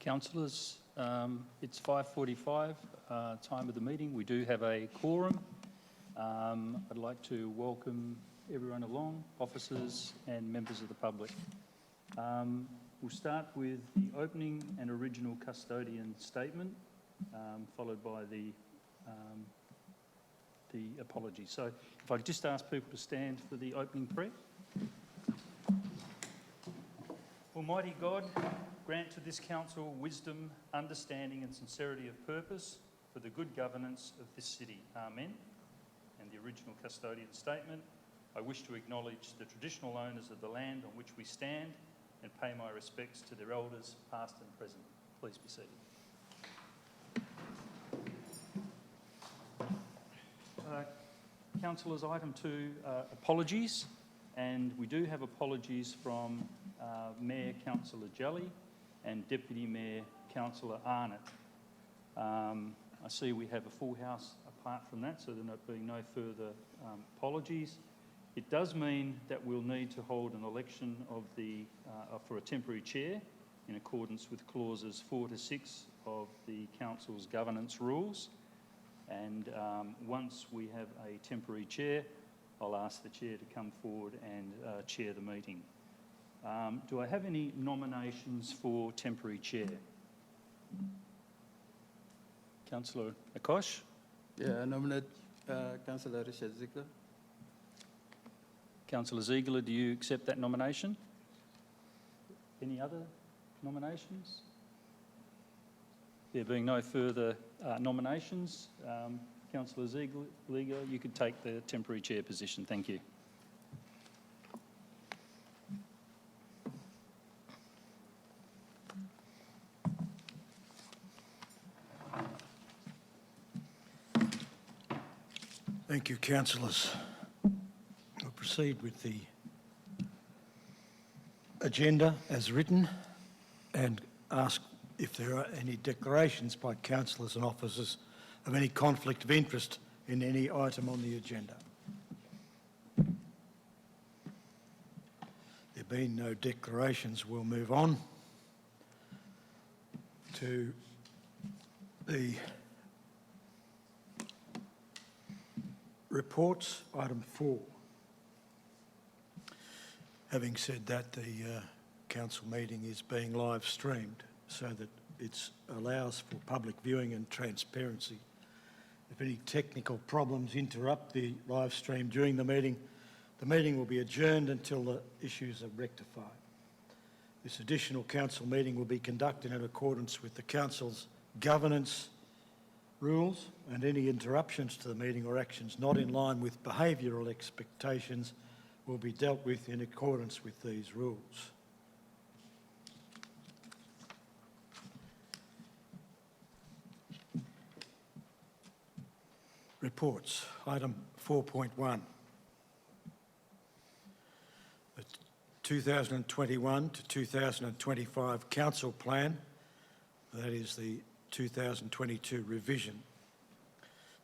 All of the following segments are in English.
Councillors, it's 5:45, time of the meeting. We do have a quorum. I'd like to welcome everyone along, officers and members of the public. We'll start with the opening and original custodian statement, followed by the apology. So if I could just ask people to stand for the opening prayer. Almighty God, grant to this council wisdom, understanding and sincerity of purpose for the good governance of this city. Amen. And the original custodian statement. I wish to acknowledge the traditional owners of the land on which we stand and pay my respects to their elders, past and present. Please be seated. Councillors, item 2, apologies. And we do have apologies from Mayor Councillor Jelly and Deputy Mayor Councillor Arnott. I see we have a full house apart from that, so there not being no further apologies. It does mean that we'll need to hold an election of for a temporary chair in accordance with clauses 4 to 6 of the Council's governance rules. And once we have a temporary chair, I'll ask the chair to come forward and chair the meeting. Do I have any nominations for temporary chair? Councillor Akosh? Yeah, I nominate Councillor Richard Ziegler. Councillor Ziegler, do you accept that nomination? Any other nominations? There being no further nominations, Councillor Ziegler, you could take the temporary chair position. Thank you. Thank you, councillors. We'll proceed with the agenda as written and ask if there are any declarations by councillors and officers of any conflict of interest in any item on the agenda. There being no declarations, we'll move on to the reports, item 4. Having said that, the council meeting is being live streamed so that it allows for public viewing and transparency. If any technical problems interrupt the live stream during the meeting will be adjourned until the issues are rectified. This additional council meeting will be conducted in accordance with the council's governance rules, and any interruptions to the meeting or actions not in line with behavioural expectations will be dealt with in accordance with these rules. Reports, item 4.1. The 2021 to 2025 Council Plan, that is the 2022 revision.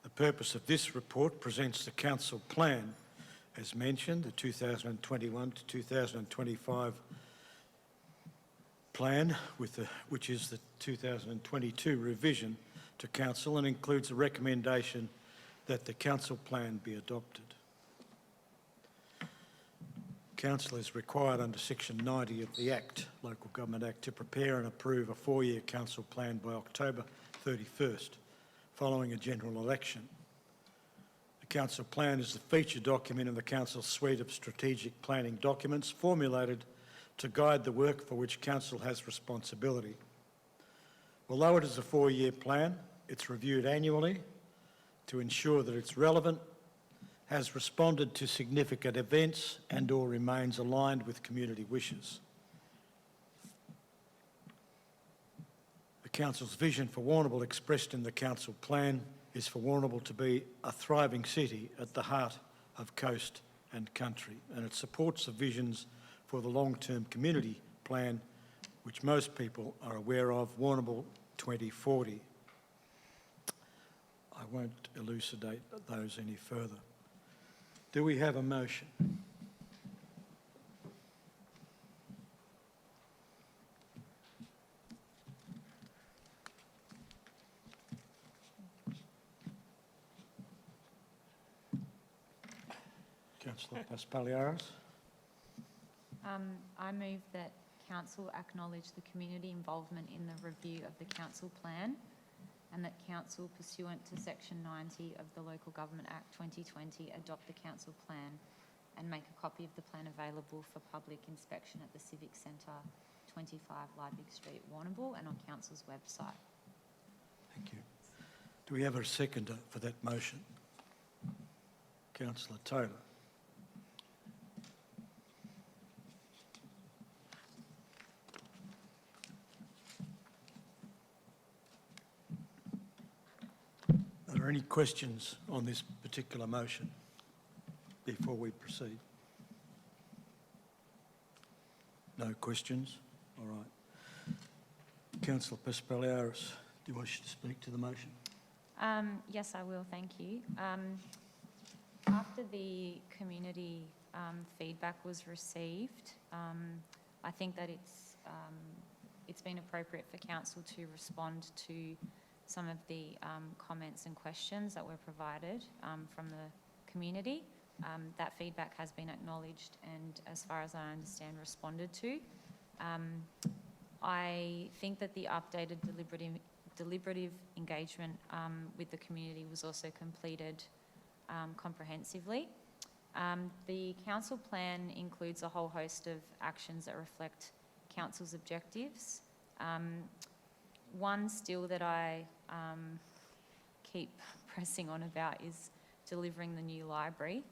The purpose of this report presents the Council Plan, as mentioned, the 2021 to 2025 plan, which is the 2022 revision to Council, and includes a recommendation that the Council Plan be adopted. Council is required under Section 90 of the Act, Local Government Act, to prepare and approve a 4-year Council Plan by October 31st, following a general election. The Council Plan is the feature document in the Council's suite of strategic planning documents formulated to guide the work for which Council has responsibility. Although it is a 4-year plan, it's reviewed annually to ensure that it's relevant, has responded to significant events and/or remains aligned with community wishes. The Council's vision for Warrnambool, expressed in the Council Plan, is for Warrnambool to be a thriving city at the heart of coast and country, and it supports the visions for the long-term community plan, which most people are aware of, Warrnambool 2040. I won't elucidate those any further. Do we have a motion? Councillor Paspaliaris. I move that Council acknowledge the community involvement in the review of the Council Plan and that Council, pursuant to Section 90 of the Local Government Act 2020, adopt the Council Plan and make a copy of the plan available for public inspection at the Civic Centre, 25 Liebig Street, Warrnambool, and on Council's website. Thank you. Do we have a seconder for that motion? Councillor Taylor. Are there any questions on this particular motion before we proceed? No questions? All right. Councillor Paspaliaris, do you wish to speak to the motion? Yes, I will, thank you. After the community feedback was received, I think that it's been appropriate for Council to respond to some of the comments and questions that were provided from the community. That feedback has been acknowledged and, as far as I understand, responded to. I think that the updated deliberative engagement with the community was also completed comprehensively. The Council Plan includes a whole host of actions that reflect Council's objectives. One still that I keep pressing on about is delivering the new library.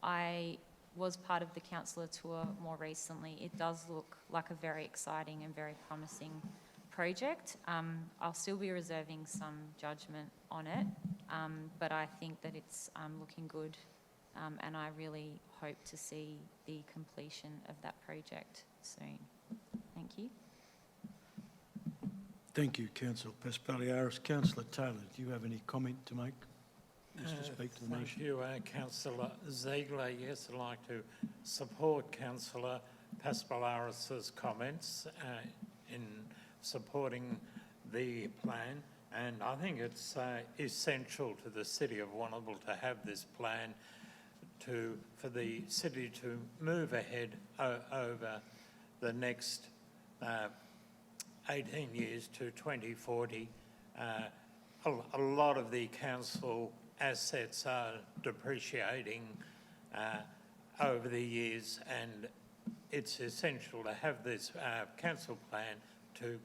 I was part of the councillor tour more recently. It does look like a very exciting and very promising project. I'll still be reserving some judgment on it, but I think that it's looking good, and I really hope to see the completion of that project soon. Thank you. Thank you, Councillor Paspaliaris. Councillor Taylor, do you have any comment to make? Just to speak to the motion. Thank you, Councillor Ziegler. Yes, I'd like to support Councillor Paspaliaris's comments in supporting the plan, and I think it's essential to the City of Warrnambool to have this plan for the city to move ahead over the next 18 years to 2040. A lot of the council assets are depreciating over the years, and it's essential to have this council plan to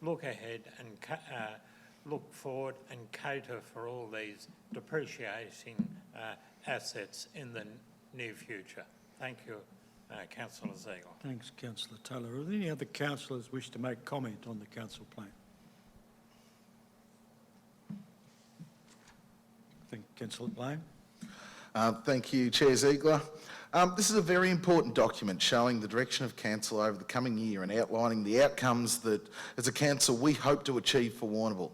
look ahead and look forward and cater for all these depreciating assets in the near future. Thank you, Councillor Ziegler. Thanks, Councillor Taylor. Are there any other councillors wish to make comment on the council plan? Councillor Blaine. Thank you, Chair Ziegler. This is a very important document showing the direction of council over the coming year and outlining the outcomes that, as a council, we hope to achieve for Warrnambool.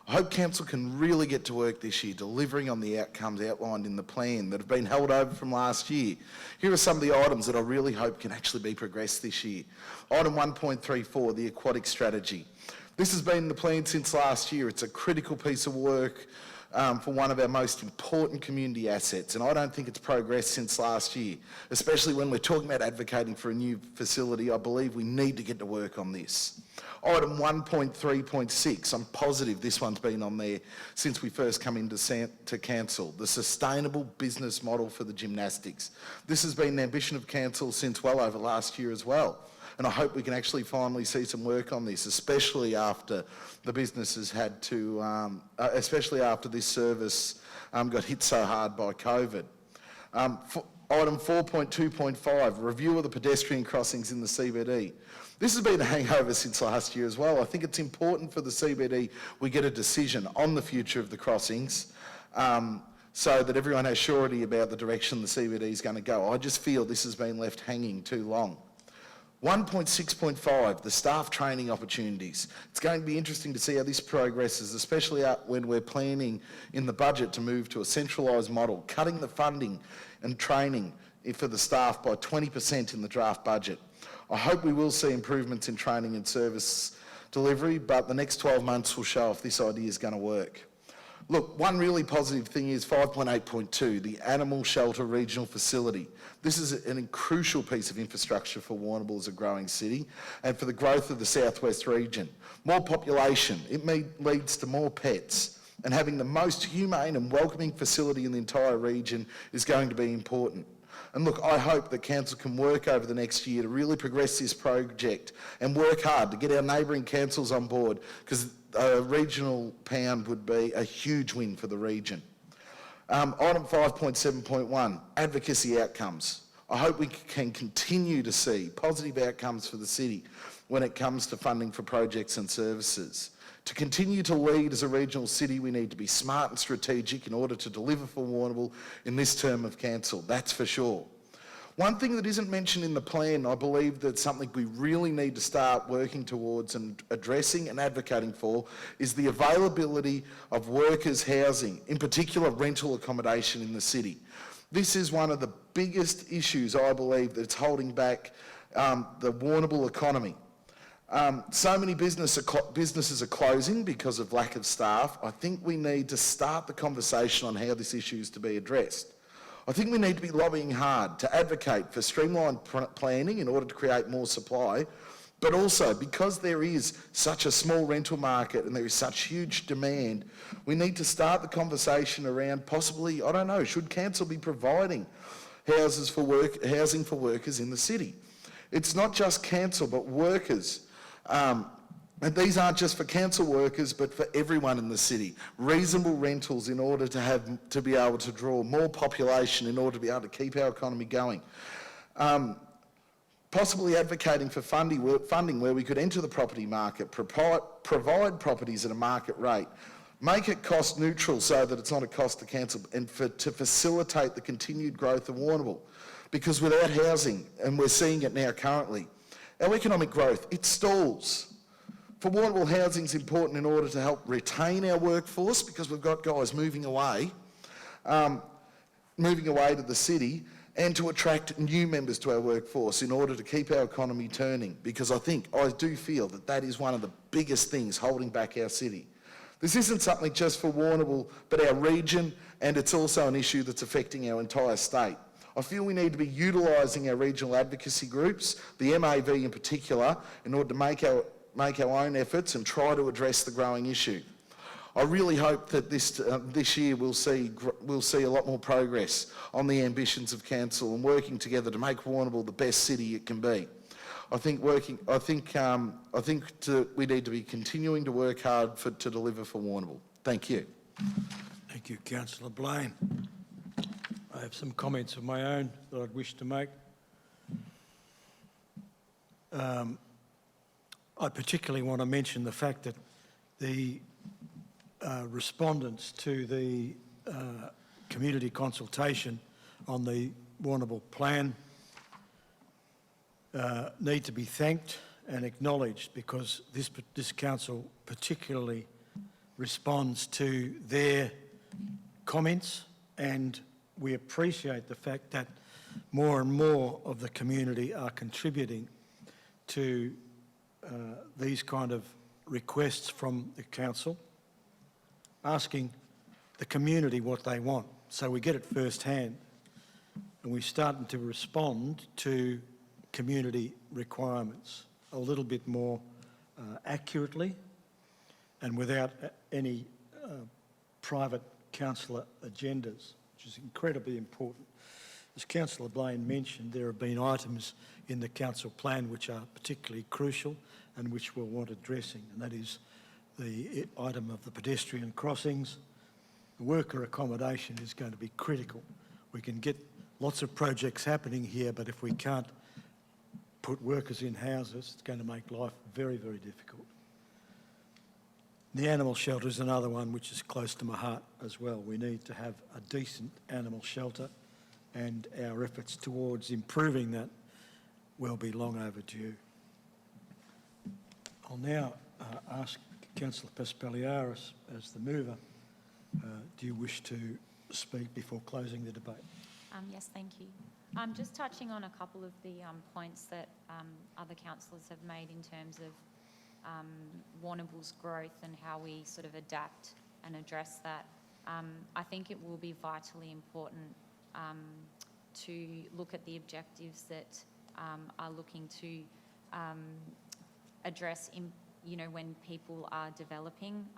I hope council can really get to work this year, delivering on the outcomes outlined in the plan that have been held over from last year. Here are some of the items that I really hope can actually be progressed this year. Item 1.34, the aquatic strategy. This has been in the plan since last year. It's a critical piece of work for one of our most important community assets, and I don't think it's progressed since last year, especially when we're talking about advocating for a new facility. I believe we need to get to work on this. Item 1.3.6, I'm positive this one's been on there since we first come into council, the sustainable business model for the gymnastics. This has been an ambition of council since well over last year as well. And I hope we can actually finally see some work on this, especially after the businesses had to, especially after this service got hit so hard by COVID. Item 4.2.5, review of the pedestrian crossings in the CBD. This has been a hangover since last year as well. I think it's important for the CBD we get a decision on the future of the crossings so that everyone has surety about the direction the CBD is going to go. I just feel this has been left hanging too long. 1.6.5, the staff training opportunities. It's going to be interesting to see how this progresses, especially when we're planning in the budget to move to a centralised model, cutting the funding and training for the staff by 20% in the draft budget. I hope we will see improvements in training and service delivery, but the next 12 months will show if this idea is going to work. Look, one really positive thing is 5.8.2, the Animal Shelter Regional Facility. This is a crucial piece of infrastructure for Warrnambool as a growing city and for the growth of the southwest region. More population, it leads to more pets, and having the most humane and welcoming facility in the entire region is going to be important. And look, I hope that Council can work over the next year to really progress this project and work hard to get our neighbouring councils on board, because a regional pound would be a huge win for the region. Item 5.7.1, advocacy outcomes. I hope we can continue to see positive outcomes for the city when it comes to funding for projects and services. To continue to lead as a regional city, we need to be smart and strategic in order to deliver for Warrnambool in this term of council, that's for sure. One thing that isn't mentioned in the plan, I believe that's something we really need to start working towards and addressing and advocating for, is the availability of workers' housing, in particular rental accommodation in the city. This is one of the biggest issues, I believe, that's holding back the Warrnambool economy. So many businesses are closing because of lack of staff. I think we need to start the conversation on how this issue is to be addressed. I think we need to be lobbying hard to advocate for streamlined planning in order to create more supply, but also because there is such a small rental market and there is such huge demand, we need to start the conversation around possibly, I don't know, should council be providing housing for workers in the city? It's not just council, but workers. And these aren't just for council workers, but for everyone in the city. Reasonable rentals in order to be able to draw more population in order to be able to keep our economy going. Possibly advocating for funding where we could enter the property market, provide properties at a market rate, make it cost neutral so that it's not a cost to council, and to facilitate the continued growth of Warrnambool. Because without housing, and we're seeing it now currently, our economic growth, it stalls. For Warrnambool, housing is important in order to help retain our workforce, because we've got guys moving away to the city, and to attract new members to our workforce in order to keep our economy turning, because I do feel that that is one of the biggest things holding back our city. This isn't something just for Warrnambool, but our region, and it's also an issue that's affecting our entire state. I feel we need to be utilising our regional advocacy groups, the MAV in particular, in order to make our own efforts and try to address the growing issue. I really hope that this year we'll see a lot more progress on the ambitions of council and working together to make Warrnambool the best city it can be. I think we need to be continuing to work hard to deliver for Warrnambool. Thank you. Thank you, Councillor Blaine. I have some comments of my own that I'd wish to make. I particularly want to mention the fact that the respondents to the community consultation on the Warrnambool plan need to be thanked and acknowledged, because this council particularly responds to their comments, and we appreciate the fact that more and more of the community are contributing to these kind of requests from the council, asking the community what they want. So we get it firsthand, and we're starting to respond to community requirements a little bit more accurately and without any private councillor agendas, which is incredibly important. As Councillor Blaine mentioned, there have been items in the council plan which are particularly crucial and which will want addressing, and that is the item of the pedestrian crossings. Worker accommodation is going to be critical. We can get lots of projects happening here, but if we can't put workers in houses, it's going to make life very, very difficult. The animal shelter is another one which is close to my heart as well. We need to have a decent animal shelter, and our efforts towards improving that will be long overdue. I'll now ask Councillor Paspaliaris, as the mover, do you wish to speak before closing the debate? Yes, thank you. Just touching on a couple of the points that other councillors have made in terms of Warrnambool's growth and how we sort of adapt and address that. I think it will be vitally important to look at the objectives that are looking to address when people are developing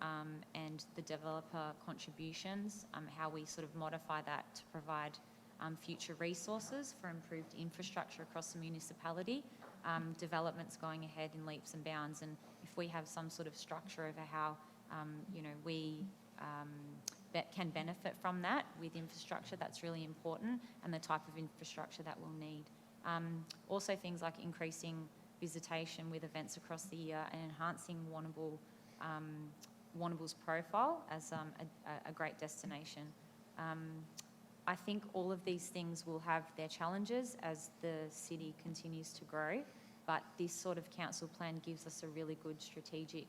and the developer contributions, how we sort of modify that to provide future resources for improved infrastructure across the municipality. Development's going ahead in leaps and bounds, and if we have some sort of structure over how we can benefit from that with infrastructure, that's really important, and the type of infrastructure that we'll need. Also things like increasing visitation with events across the year and enhancing Warrnambool's profile as a great destination. I think all of these things will have their challenges as the city continues to grow, but this sort of council plan gives us a really good strategic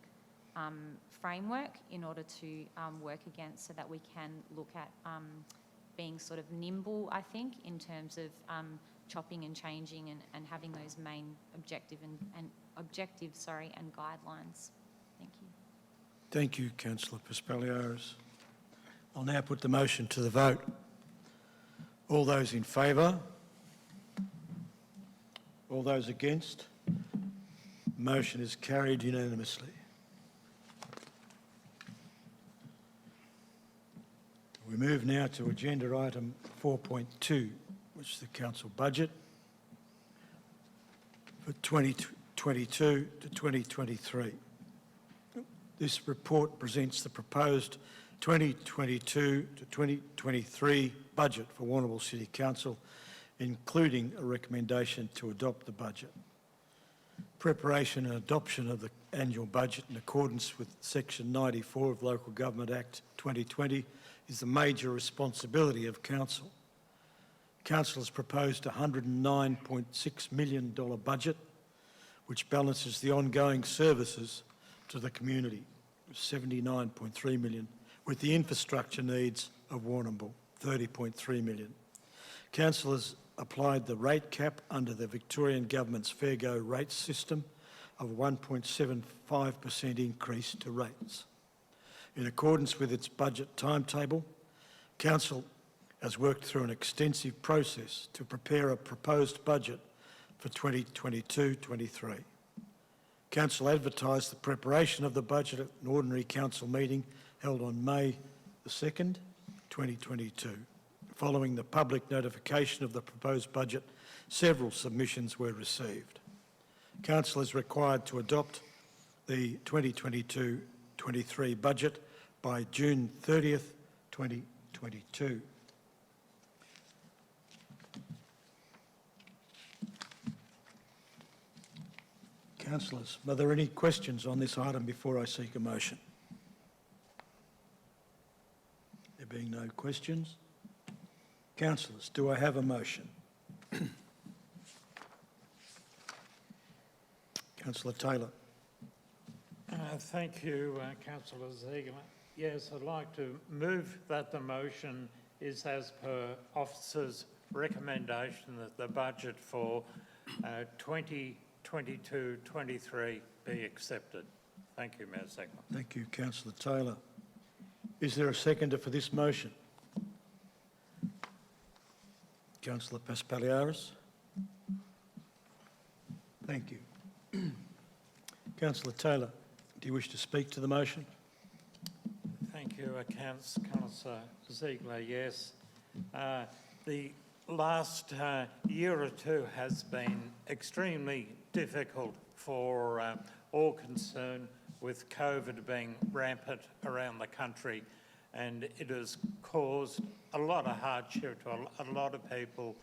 framework in order to work against, so that we can look at being sort of nimble, I think, in terms of chopping and changing and having those main objectives and guidelines. Thank you. Thank you, Councillor Paspaliaris. I'll now put the motion to the vote. All those in favour? All those against? Motion is carried unanimously. We move now to agenda item 4.2, which is the council budget for 2022 to 2023. This report presents the proposed 2022 to 2023 budget for Warrnambool City Council, including a recommendation to adopt the budget. Preparation and adoption of the annual budget in accordance with Section 94 of Local Government Act 2020 is the major responsibility of Council. Council has proposed a $109.6 million budget, which balances the ongoing services to the community, $79.3 million, with the infrastructure needs of Warrnambool, $30.3 million. Council has applied the rate cap under the Victorian Government's Fair Go rate system of 1.75% increase to rates. In accordance with its budget timetable, Council has worked through an extensive process to prepare a proposed budget for 2022-23. Council advertised the preparation of the budget at an ordinary council meeting held on May the 2nd, 2022. Following the public notification of the proposed budget, several submissions were received. Council is required to adopt the 2022-23 budget by June 30th, 2022. Councillors, are there any questions on this item before I seek a motion? There being no questions. Councillors, do I have a motion? Councillor Taylor. Thank you, Councillor Ziegler. Yes, I'd like to move that the motion is as per officer's recommendation that the budget for 2022-23 be accepted. Thank you, Mayor Ziegler. Thank you, Councillor Taylor. Is there a seconder for this motion? Councillor Paspaliaris. Thank you. Councillor Taylor, do you wish to speak to the motion? Thank you, Councillor Ziegler. Yes. The last year or two has been extremely difficult for all concerned, with COVID being rampant around the country, and it has caused a lot of hardship to a lot of people,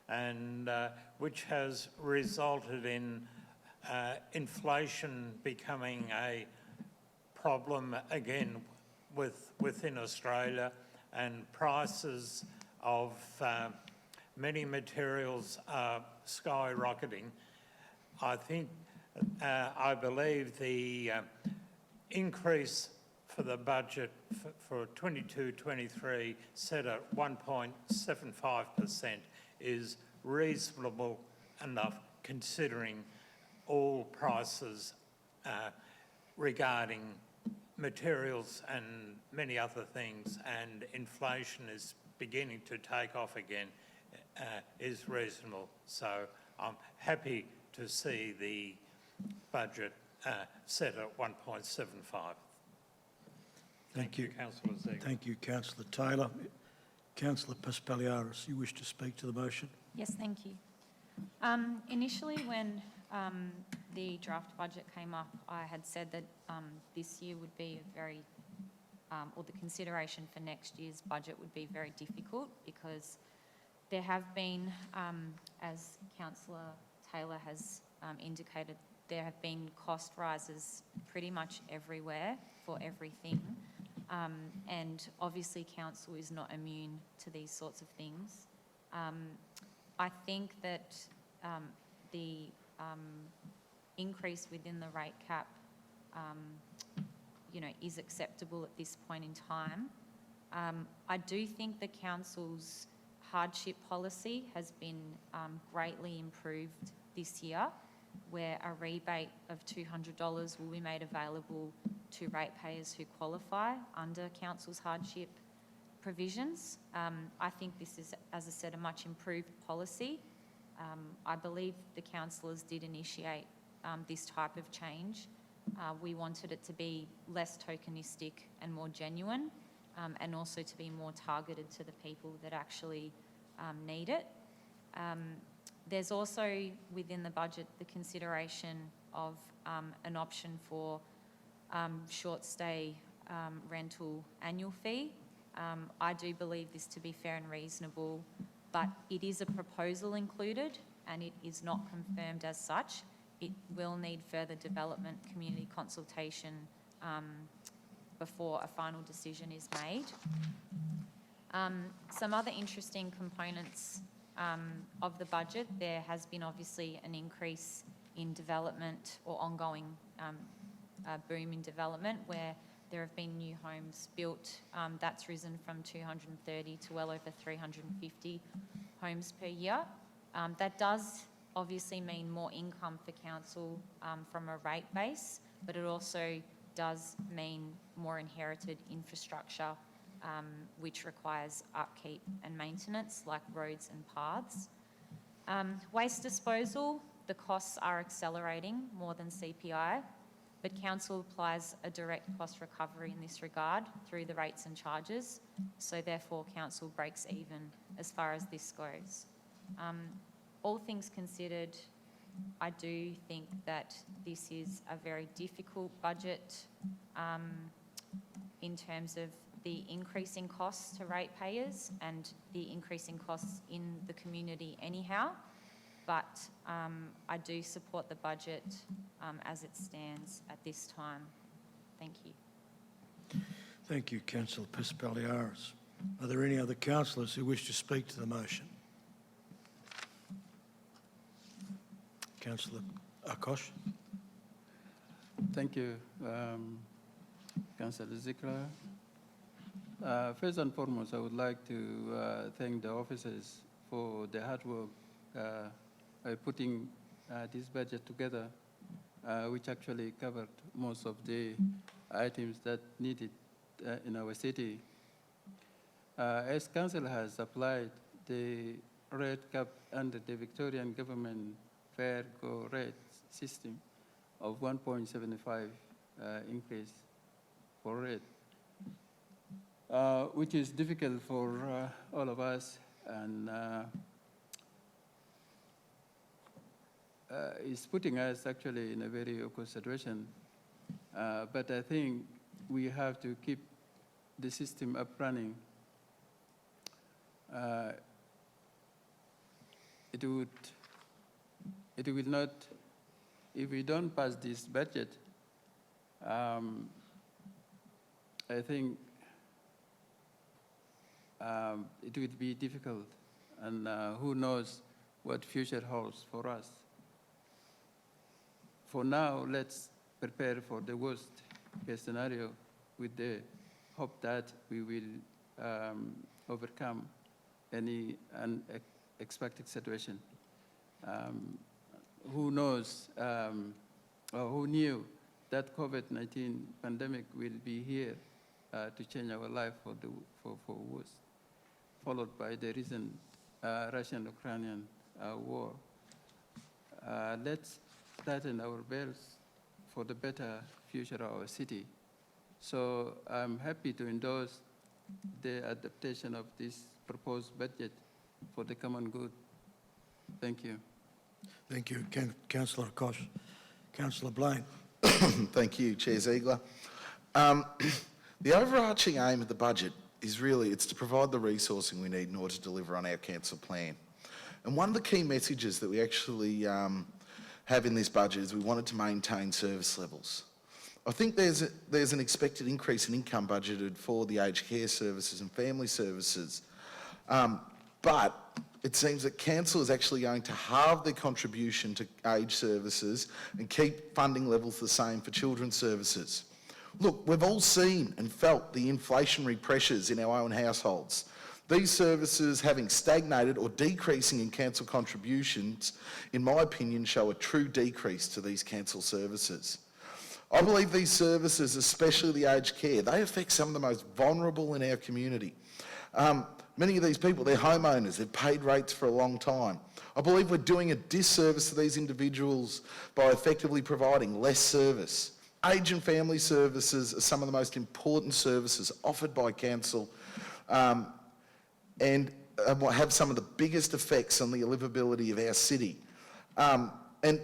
and which has resulted in inflation becoming a problem again within Australia, and prices of many materials are skyrocketing. I believe the increase for the budget for 22-23 set at 1.75% is reasonable enough, considering all prices regarding materials and many other things, and inflation is beginning to take off again, is reasonable. So I'm happy to see the budget set at 1.75. Thank you. Councillor Ziegler. Thank you, Councillor Taylor. Councillor Paspaliaris, you wish to speak to the motion? Yes, thank you. Initially, when the draft budget came up, I had said that this year would be a very, or the consideration for next year's budget would be very difficult, because there have been, as Councillor Taylor has indicated, there have been cost rises pretty much everywhere for everything. And obviously council is not immune to these sorts of things. I think that the increase within the rate cap, is acceptable at this point in time. I do think the council's hardship policy has been greatly improved this year, where a rebate of $200 will be made available to ratepayers who qualify under council's hardship provisions. I think this is, as I said, a much improved policy. I believe the councillors did initiate this type of change. We wanted it to be less tokenistic and more genuine, and also to be more targeted to the people that actually need it. There's also within the budget the consideration of an option for short stay rental annual fee. I do believe this to be fair and reasonable, but it is a proposal included and it is not confirmed as such. It will need further development, community consultation before a final decision is made. Some other interesting components of the budget, there has been obviously an increase in development or ongoing boom in development, where there have been new homes built. That's risen from 230 to well over 350 homes per year. That does obviously mean more income for council from a rate base, but it also does mean more inherited infrastructure, which requires upkeep and maintenance, like roads and paths. Waste disposal, the costs are accelerating more than CPI, but council applies a direct cost recovery in this regard through the rates and charges, so therefore council breaks even as far as this goes. All things considered, I do think that this is a very difficult budget in terms of the increasing costs to ratepayers and the increasing costs in the community anyhow, but I do support the budget as it stands at this time. Thank you. Thank you, Councillor Paspaliaris. Are there any other councillors who wish to speak to the motion? Councillor Akosh. Thank you, Councillor Ziegler. First and foremost, I would like to thank the officers for their hard work by putting this budget together, which actually covered most of the items that needed in our city. As Council has applied the rate cap under the Victorian government fair go rate system of 1.75 increase for rate, which is difficult for all of us, and is putting us actually in a very awkward situation. But I think we have to keep the system up running. It will not, if we don't pass this budget, I think it will be difficult, and who knows what future holds for us. For now, let's prepare for the worst case scenario with the hope that we will overcome any unexpected situation. Who knows, or who knew that COVID-19 pandemic will be here to change our life for worse, followed by the recent Russian-Ukrainian war. Let's tighten our belts for the better future of our city. So I'm happy to endorse the adaptation of this proposed budget for the common good. Thank you. Thank you, Councillor Kosh. Councillor Blaine. Thank you, Chair Ziegler. The overarching aim of the budget is really, it's to provide the resourcing we need in order to deliver on our council plan. And one of the key messages that we actually have in this budget is we wanted to maintain service levels. I think there's an expected increase in income budgeted for the aged care services and family services, but it seems that council is actually going to halve their contribution to aged services and keep funding levels the same for children's services. Look, we've all seen and felt the inflationary pressures in our own households. These services having stagnated or decreasing in council contributions, in my opinion, show a true decrease to these council services. I believe these services, especially the aged care, they affect some of the most vulnerable in our community. Many of these people, they're homeowners, they've paid rates for a long time. I believe we're doing a disservice to these individuals by effectively providing less service. Age and family services are some of the most important services offered by council and have some of the biggest effects on the livability of our city. And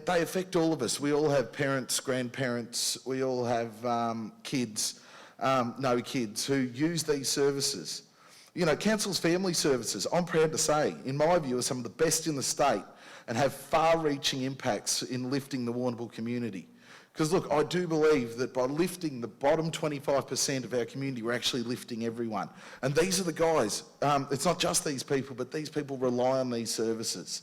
they affect all of us. We all have parents, grandparents, we all have kids, no kids who use these services. You know, council's family services, I'm proud to say, in my view, are some of the best in the state and have far-reaching impacts in lifting the Warrnambool community. Because look, I do believe that by lifting the bottom 25% of our community, we're actually lifting everyone. And these are the guys, it's not just these people, but these people rely on these services.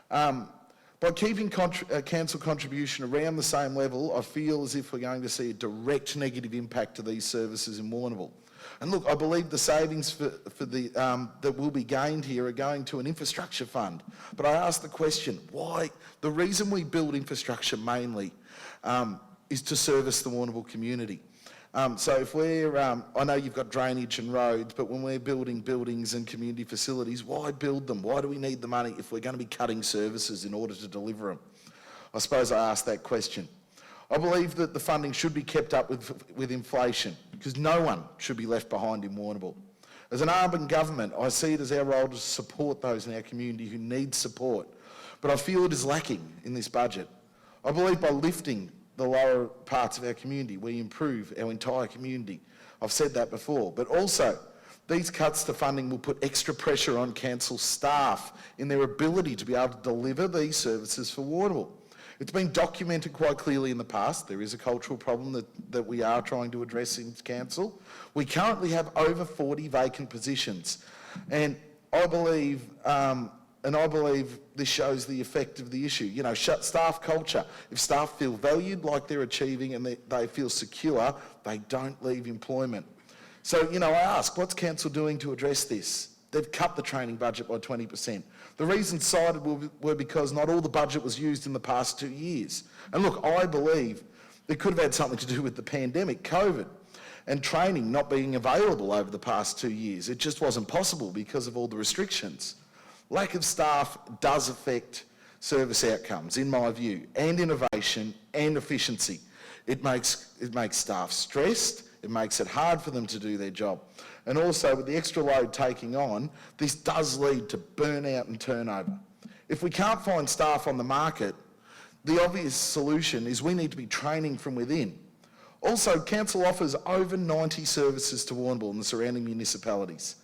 By keeping council contribution around the same level, I feel as if we're going to see a direct negative impact to these services in Warrnambool. And look, I believe the savings that will be gained here are going to an infrastructure fund. But I ask the question, why? The reason we build infrastructure mainly is to service the Warrnambool community. So if we're, I know you've got drainage and roads, but when we're building buildings and community facilities, why build them? Why do we need the money if we're going to be cutting services in order to deliver them? I suppose I asked that question. I believe that the funding should be kept up with inflation because no one should be left behind in Warrnambool. As an urban government, I see it as our role to support those in our community who need support, but I feel it is lacking in this budget. I believe by lifting the lower parts of our community, we improve our entire community. I've said that before, but also these cuts to funding will put extra pressure on council staff in their ability to be able to deliver these services for Warrnambool. It's been documented quite clearly in the past. There is a cultural problem that we are trying to address in council. We currently have over 40 vacant positions, and I believe this shows the effect of the issue. You know, staff culture. If staff feel valued, like they're achieving, and they feel secure, they don't leave employment. So, you know, I ask, what's council doing to address this? They've cut the training budget by 20%. The reasons cited were because not all the budget was used in the past 2 years. And look, I believe it could have had something to do with the pandemic, COVID, and training not being available over the past 2 years. It just wasn't possible because of all the restrictions. Lack of staff does affect service outcomes, in my view, and innovation and efficiency. It makes staff stressed, it makes it hard for them to do their job. And also, with the extra load taking on, this does lead to burnout and turnover. If we can't find staff on the market, the obvious solution is we need to be training from within. Also, council offers over 90 services to Warrnambool and the surrounding municipalities.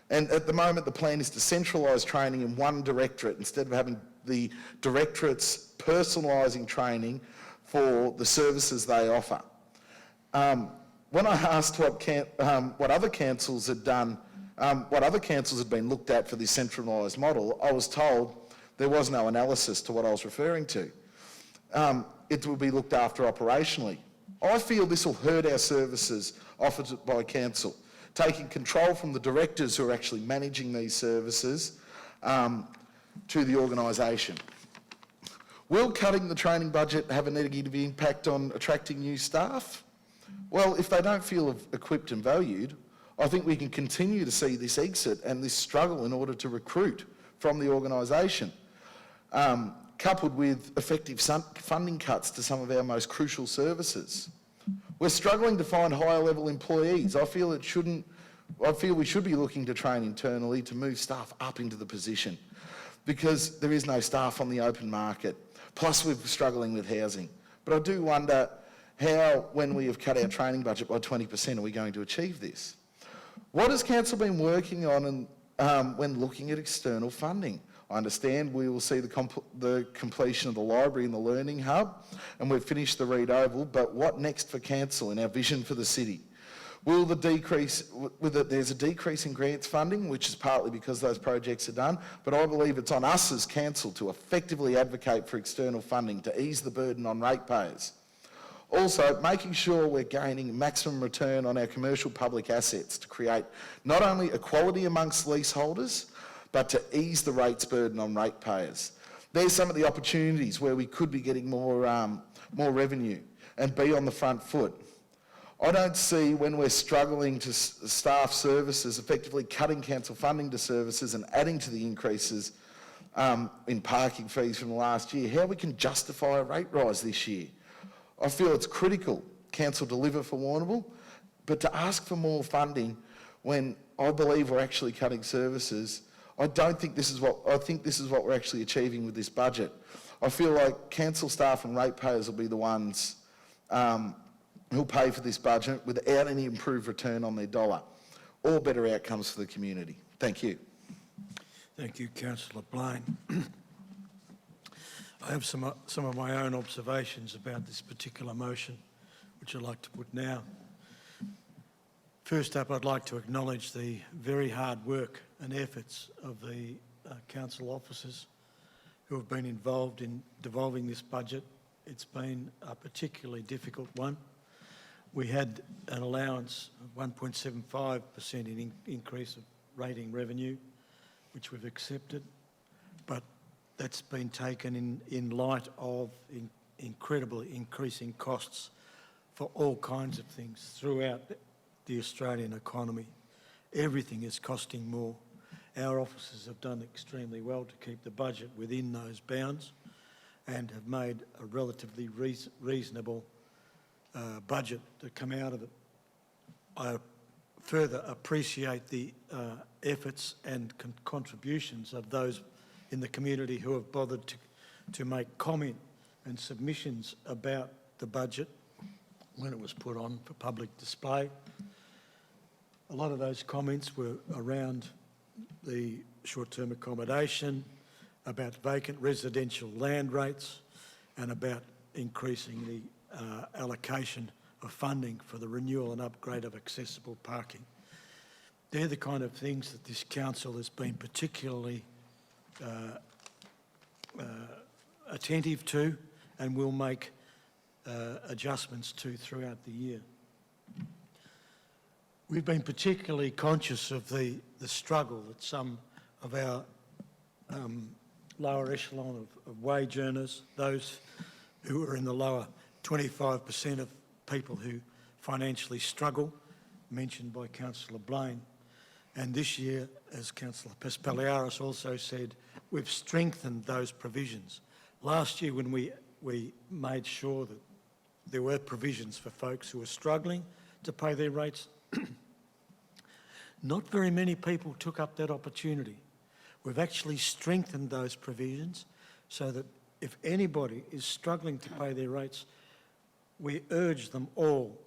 And at the moment, the plan is to centralise training in one directorate instead of having the directorates personalising training for the services they offer. When I asked what other councils had done, what other councils had been looked at for this centralised model, I was told there was no analysis to what I was referring to. It will be looked after operationally. I feel this will hurt our services offered by council, taking control from the directors who are actually managing these services to the organisation. Will cutting the training budget have a negative impact on attracting new staff? Well, if they don't feel equipped and valued, I think we can continue to see this exit and this struggle in order to recruit from the organisation, coupled with effective funding cuts to some of our most crucial services. We're struggling to find higher level employees. I feel we should be looking to train internally to move staff up into the position, because there is no staff on the open market. Plus we're struggling with housing. But I do wonder how, when we have cut our training budget by 20%, are we going to achieve this? What has council been working on when looking at external funding? I understand we will see the completion of the library and the learning hub, and we've finished the Reed Oval, but what next for council in our vision for the city? Will the decrease, there's a decrease in grants funding, which is partly because those projects are done, but I believe it's on us as council to effectively advocate for external funding to ease the burden on ratepayers. Also, making sure we're gaining maximum return on our commercial public assets to create not only equality amongst leaseholders, but to ease the rates burden on ratepayers. There's some of the opportunities where we could be getting more revenue and be on the front foot. I don't see, when we're struggling to staff services, effectively cutting council funding to services and adding to the increases in parking fees from the last year, how we can justify a rate rise this year. I feel it's critical council deliver for Warrnambool, but to ask for more funding when I believe we're actually cutting services, I think this is what we're actually achieving with this budget. I feel like council staff and ratepayers will be the ones who'll pay for this budget without any improved return on their dollar or better outcomes for the community. Thank you. Thank you, Councillor Blaine. I have some of my own observations about this particular motion, which I'd like to put now. First up, I'd like to acknowledge the very hard work and efforts of the council officers who have been involved in devolving this budget. It's been a particularly difficult one. We had an allowance of 1.75% in increase of rating revenue, which we've accepted, but that's been taken in light of incredibly increasing costs for all kinds of things throughout the Australian economy. Everything is costing more. Our officers have done extremely well to keep the budget within those bounds and have made a relatively reasonable budget to come out of it. I further appreciate the efforts and contributions of those in the community who have bothered to make comment and submissions about the budget when it was put on for public display. A lot of those comments were around the short-term accommodation, about vacant residential land rates, and about increasing the allocation of funding for the renewal and upgrade of accessible parking. They're the kind of things that this council has been particularly attentive to and will make adjustments to throughout the year. We've been particularly conscious of the struggle that some of our lower echelon of wage earners, those who are in the lower 25% of people who financially struggle, mentioned by Councillor Blaine. And this year, as Councillor Paspaliaris also said, we've strengthened those provisions. Last year, when we made sure that there were provisions for folks who were struggling to pay their rates, not very many people took up that opportunity. We've actually strengthened those provisions so that if anybody is struggling to pay their rates, we urge them all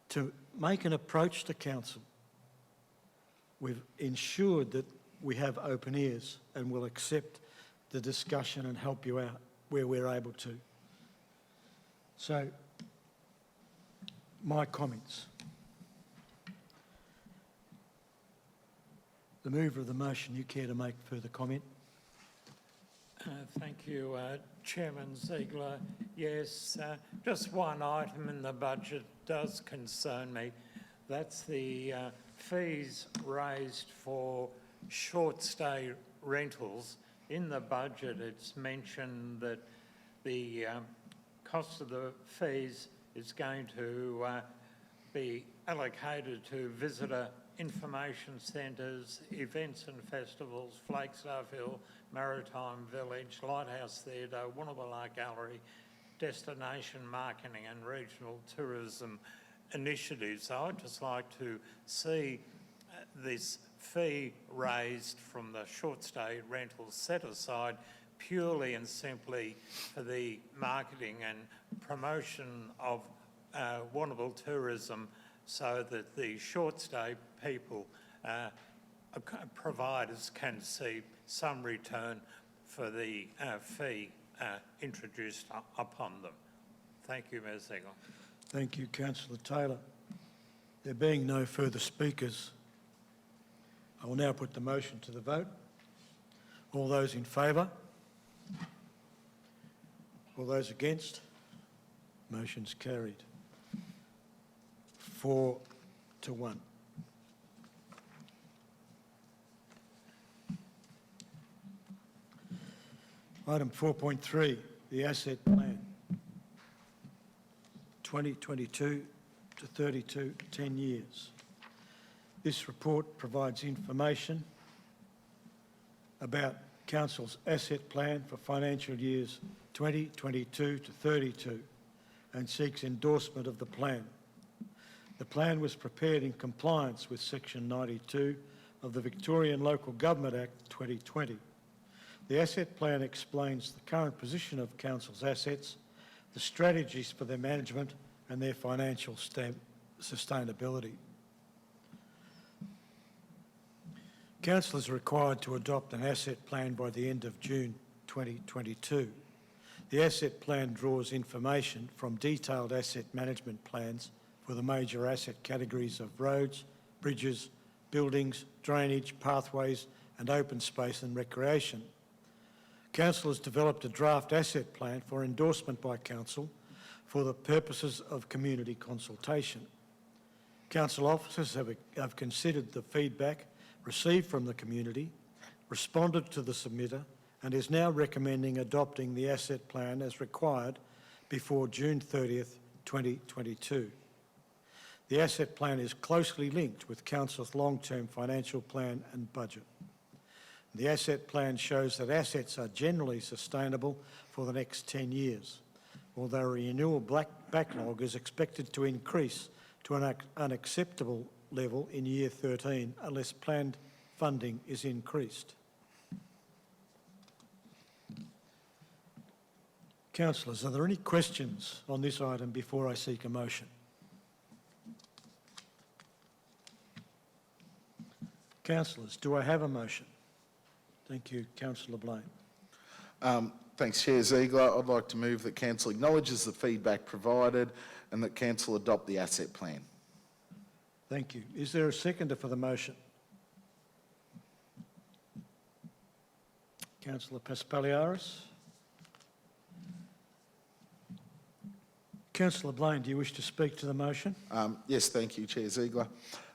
to make an approach to council. We've ensured that we have open ears and will accept the discussion and help you out where we're able to. So, my comments. The mover of the motion, you care to make further comment? Thank you, Chairman Ziegler. Yes, just one item in the budget does concern me. That's the fees raised for short stay rentals. In the budget, it's mentioned that the cost of the fees is going to be allocated to visitor information centres, events and festivals, Flagstaff Hill, Maritime Village, Lighthouse Theatre, Woonawalla Gallery, destination marketing and regional tourism initiatives. So I'd just like to see this fee raised from the short stay rentals set aside purely and simply for the marketing and promotion of Warrnambool tourism, so that the short stay people, providers can see some return for the fee introduced upon them. Thank you, Ms. Ziegler. Thank you, Councillor Taylor. There being no further speakers, I will now put the motion to the vote. All those in favour? All those against? Motion's carried. 4 to 1. Item 4.3, the asset plan, 2022 to 32, 10 years. This report provides information about Council's asset plan for financial years 2022 to 32 and seeks endorsement of the plan. The plan was prepared in compliance with Section 92 of the Victorian Local Government Act 2020. The asset plan explains the current position of Council's assets, the strategies for their management and their financial sustainability. Council is required to adopt an asset plan by the end of June 2022. The asset plan draws information from detailed asset management plans for the major asset categories of roads, bridges, buildings, drainage, pathways and open space and recreation. Council has developed a draft asset plan for endorsement by Council for the purposes of community consultation. Council officers have considered the feedback received from the community, responded to the submitter and is now recommending adopting the asset plan as required before June 30th, 2022. The asset plan is closely linked with Council's long-term financial plan and budget. The asset plan shows that assets are generally sustainable for the next 10 years, although a renewal backlog is expected to increase to an unacceptable level in year 13 unless planned funding is increased. Councillors, are there any questions on this item before I seek a motion? Councillors, do I have a motion? Thank you, Councillor Blaine. Thanks, Chair Ziegler. I'd like to move that Council acknowledges the feedback provided and that Council adopt the asset plan. Thank you. Is there a seconder for the motion? Councillor Paspaliaris. Councillor Blaine, do you wish to speak to the motion? Yes, thank you, Chair Ziegler.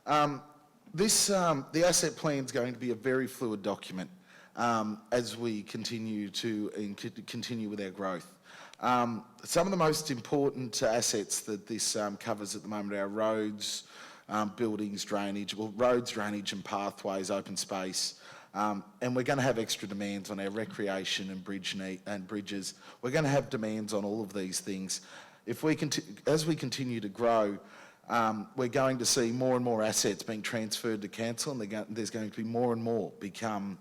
The asset plan is going to be a very fluid document as we continue with our growth. Some of the most important assets that this covers at the moment are roads, buildings, drainage, roads, drainage and pathways, open space. And we're going to have extra demands on our recreation and bridges. We're going to have demands on all of these things. As we continue to grow, we're going to see more and more assets being transferred to Council, and there's going to be more and more become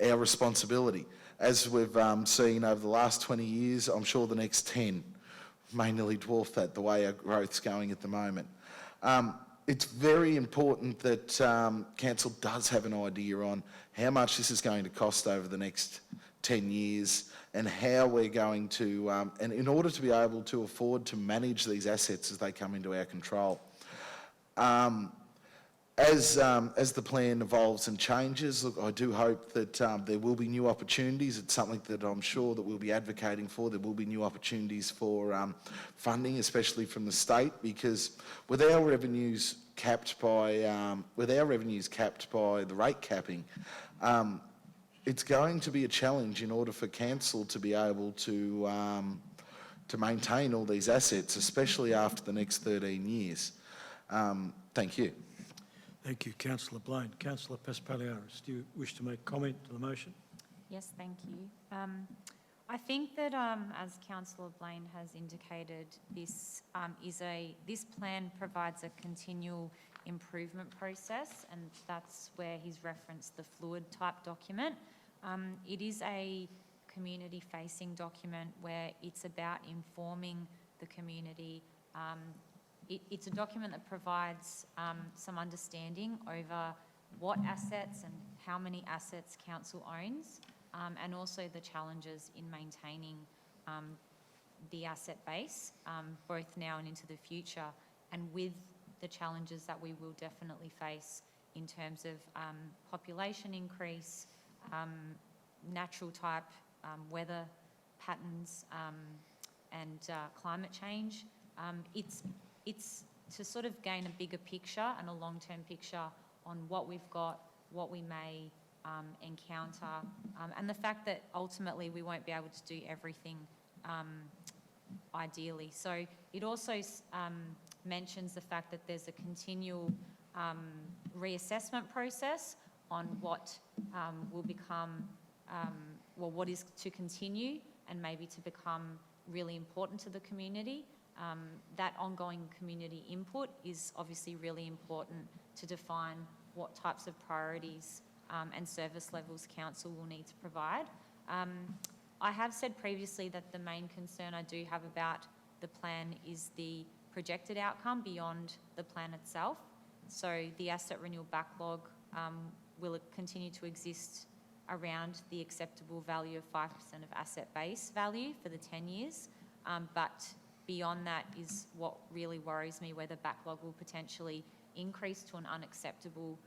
our responsibility. As we've seen over the last 20 years, I'm sure the next 10 may nearly dwarf that, the way our growth's going at the moment. It's very important that Council does have an idea on how much this is going to cost over the next 10 years and how we're going to, and in order to be able to afford to manage these assets as they come into our control. As the plan evolves and changes, look, I do hope that there will be new opportunities. It's something that I'm sure that we'll be advocating for. There will be new opportunities for funding, especially from the state, because with our revenues capped by the rate capping, it's going to be a challenge in order for council to be able to maintain all these assets, especially after the next 13 years. Thank you. Thank you, Councillor Blaine. Councillor Paspaliaris, do you wish to make comment to the motion? Yes, thank you. I think that, as Councillor Blaine has indicated, this plan provides a continual improvement process, and that's where he's referenced the fluid type document. It is a community-facing document where it's about informing the community. It's a document that provides some understanding over what assets and how many assets council owns, and also the challenges in maintaining the asset base, both now and into the future, and with the challenges that we will definitely face in terms of population increase, natural type weather patterns, and climate change. It's to sort of gain a bigger picture and a long-term picture on what we've got, what we may encounter, and the fact that ultimately we won't be able to do everything ideally. So it also mentions the fact that there's a continual reassessment process on what will become, well, what is to continue and maybe to become really important to the community. That ongoing community input is obviously really important to define what types of priorities and service levels council will need to provide. I have said previously that the main concern I do have about the plan is the projected outcome beyond the plan itself. So the asset renewal backlog will continue to exist around the acceptable value of 5% of asset base value for the 10 years. But beyond that is what really worries me, where the backlog will potentially increase to an unacceptable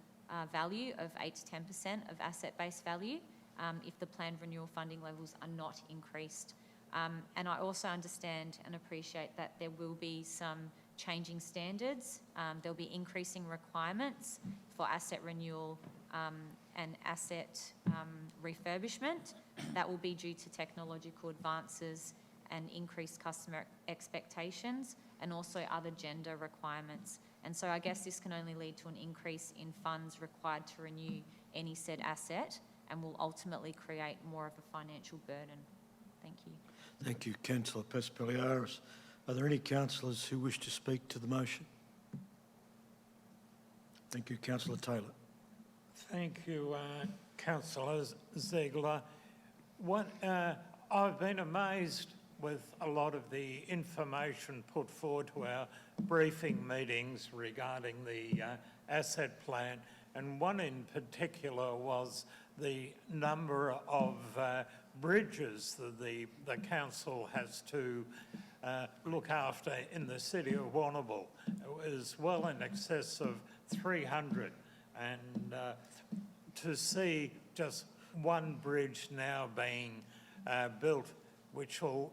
value of 8 to 10% of asset base value if the planned renewal funding levels are not increased. And I also understand and appreciate that there will be some changing standards. There'll be increasing requirements for asset renewal and asset refurbishment. That will be due to technological advances and increased customer expectations, and also other gender requirements. And so I guess this can only lead to an increase in funds required to renew any said asset, and will ultimately create more of a financial burden. Thank you. Thank you, Councillor Paspaliaris. Are there any councillors who wish to speak to the motion? Thank you, Councillor Taylor. Thank you, Councillor Ziegler. I've been amazed with a lot of the information put forward to our briefing meetings regarding the asset plan, and one in particular was the number of bridges that the council has to look after in the city of Warrnambool. It was well in excess of 300, and to see just one bridge now being built, which will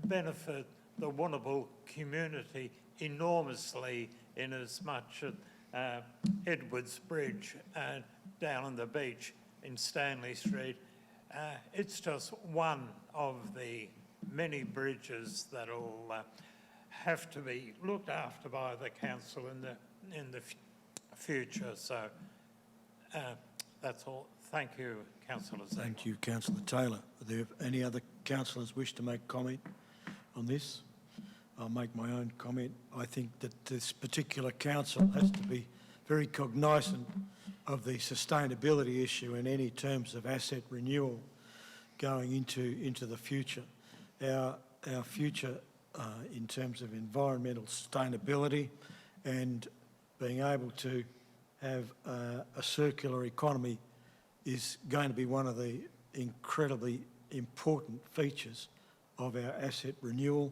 benefit the Warrnambool community enormously, in as much as Edwards Bridge down on the beach in Stanley Street. It's just one of the many bridges that will have to be looked after by the council in the future. So that's all. Thank you, Councillor Ziegler. Thank you, Councillor Taylor. Are there any other councillors wish to make comment on this? I'll make my own comment. I think that this particular council has to be very cognisant of the sustainability issue in any terms of asset renewal going into the future. Our future in terms of environmental sustainability and being able to have a circular economy is going to be one of the incredibly important features of our asset renewal.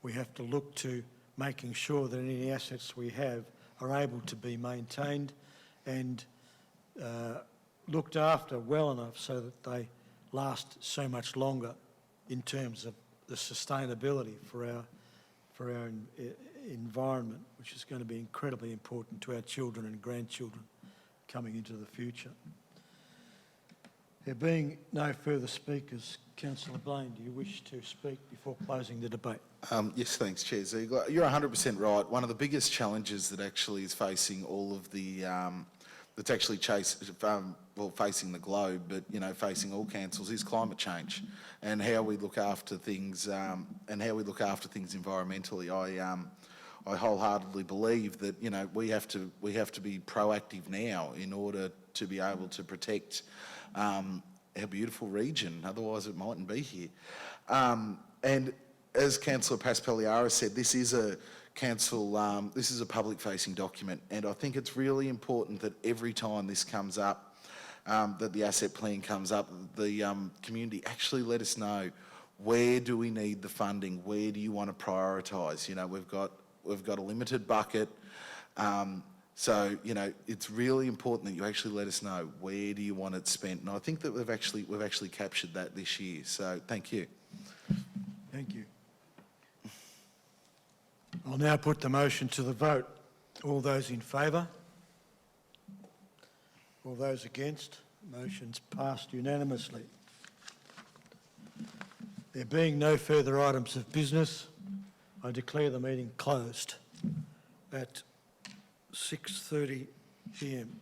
We have to look to making sure that any assets we have are able to be maintained and looked after well enough so that they last so much longer in terms of the sustainability for our environment, which is going to be incredibly important to our children and grandchildren coming into the future. There being no further speakers, Councillor Blaine, do you wish to speak before closing the debate? Yes, thanks, Chair Ziegler. You're 100% right. One of the biggest challenges that actually is facing all of the, that's actually facing the globe, but, you know, facing all councils is climate change and how we look after things, environmentally. I wholeheartedly believe that, you know, we have to be proactive now in order to be able to protect our beautiful region. Otherwise, it mightn't be here. And as Councillor Paspaliara said, this is a public-facing document, and I think it's really important that every time this comes up, that the asset plan comes up, the community actually let us know, where do we need the funding? Where do you want to prioritise? You know, we've got a limited bucket. So, you know, it's really important that you actually let us know, where do you want it spent? And I think that we've actually captured that this year. So thank you. Thank you. I'll now put the motion to the vote. All those in favour? All those against? Motion's passed unanimously. There being no further items of business, I declare the meeting closed at 6:30 p.m.